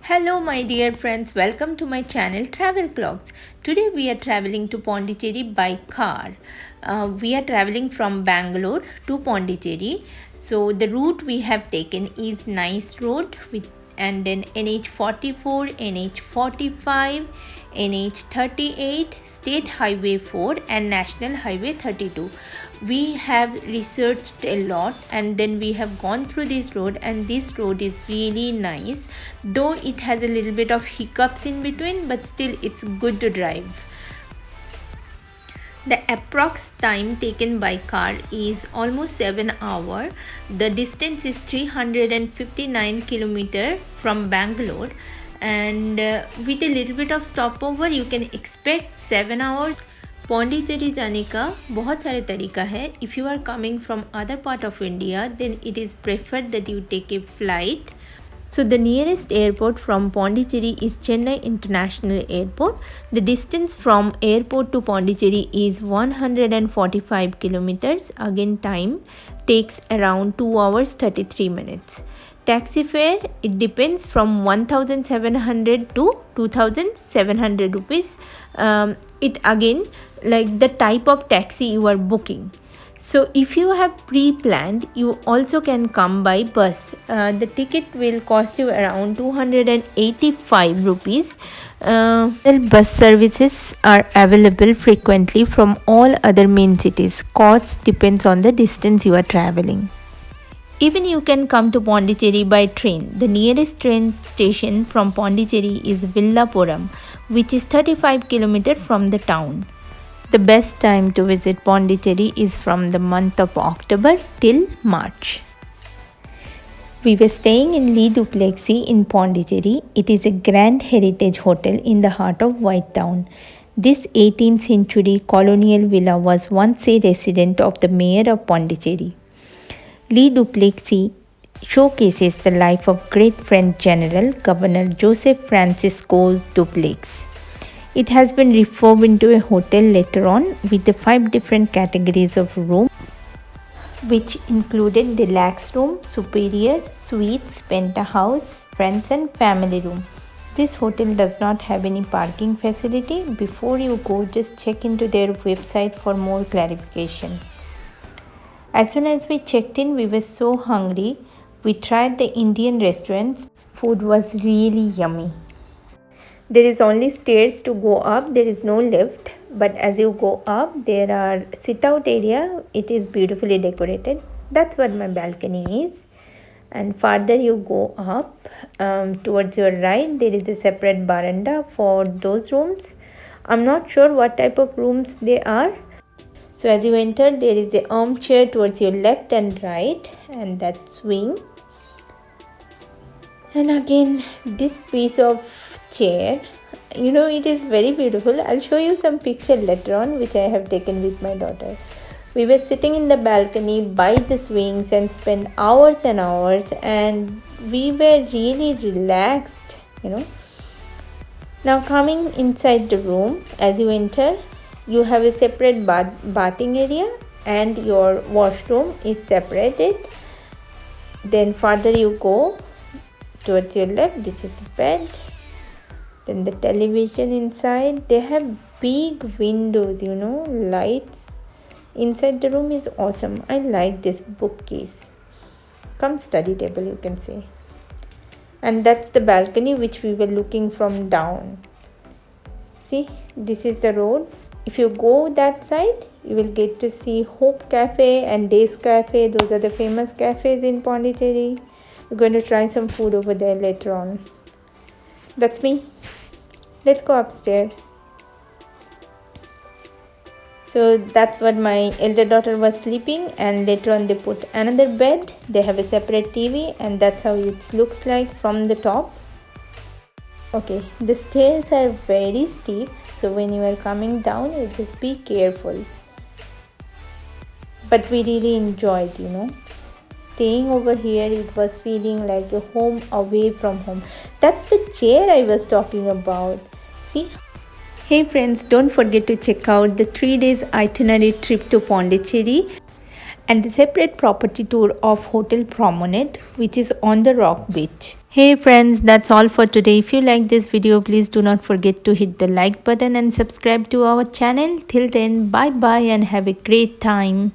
Hello my dear friends, welcome to my channel Travel Clogs. Today we are traveling to Pondicherry by car. We are traveling from Bangalore to Pondicherry. So the route we have taken is Nice Road with and then NH44, NH45, NH38, State Highway 4 and National Highway 32. We have researched a lot and then we have gone through this road, and this road is really nice, though it has a little bit of hiccups in between, but still it's good to drive. The approx time taken by car is almost 7 hours. The distance is 359 km from Bangalore, and with a little bit of stopover you can expect 7 hours. Pondicherry जाने का बहुत सारे तरीका है. If you are coming from other part of India, then it is preferred that you take a flight. So the nearest airport from Pondicherry is Chennai International Airport. The distance from airport to Pondicherry is 145 kilometers. Again, time takes around 2 hours 33 minutes. Taxi fare, it depends from 1700 to 2700 rupees. It again like the type of taxi you are booking. So if you have pre-planned, you also can come by bus. The ticket will cost you around 285 rupees. Bus services are available frequently from all other main cities. Cost depends on the distance you are traveling. Even you can come to Pondicherry by train. The nearest train station from Pondicherry is Villapuram, which is 35 km from the town. The best time to visit Pondicherry is from the month of October till March. We were staying in Le Duplexi in Pondicherry. It is a grand heritage hotel in the heart of White Town. This 18th century colonial villa was once a residence of the mayor of Pondicherry. Le Duplexi showcases the life of great French general Governor Joseph Francisco Dupleix. It has been refurbished into a hotel later on with the 5 different categories of room, which included deluxe room, superior, suites, penthouse, friends and family room. This hotel does not have any parking facility. Before you go, just check into their website for more clarification. As soon as we checked in, we were so hungry. We tried the Indian restaurants. Food was really yummy. There is only stairs to go up. There is no lift. But as you go up, there are sit-out area. It is beautifully decorated. That's what my balcony is. And further you go up, towards your right, there is a separate veranda for those rooms. I'm not sure what type of rooms they are. So as you enter, there is a armchair towards your left and right, and that swing. And again, this piece of chair, it is very beautiful. I'll show you some picture later on which I have taken with my daughter. We were sitting in the balcony by the swings and spent hours and hours, and we were really relaxed. Now coming inside the room, as you enter, you have a separate bathing area and your washroom is separated. Then further you go towards your left, this is the bed. Then the television inside. They have big windows, lights. Inside the room is awesome. I like this bookcase. Come study table, you can say. And that's the balcony which we were looking from down. See, this is the road. If you go that side, you will get to see Hope Cafe and Days Cafe. Those are the famous cafes in Pondicherry. We're going to try some food over there later on. That's me. Let's go upstairs. So that's what my elder daughter was sleeping, and later on they put another bed. They have a separate TV, and that's how it looks like from the top. Okay, the stairs are very steep. So when you are coming down, you just be careful. But we really enjoyed, Staying over here, it was feeling like a home away from home. That's the chair I was talking about. See? Hey friends, don't forget to check out the 3 days itinerary trip to Pondicherry. and the separate property tour of Hotel Promenade, which is on the Rock Beach. Hey friends, that's all for today. If you like this video, please do not forget to hit the like button and subscribe to our channel. Till then, bye bye and have a great time.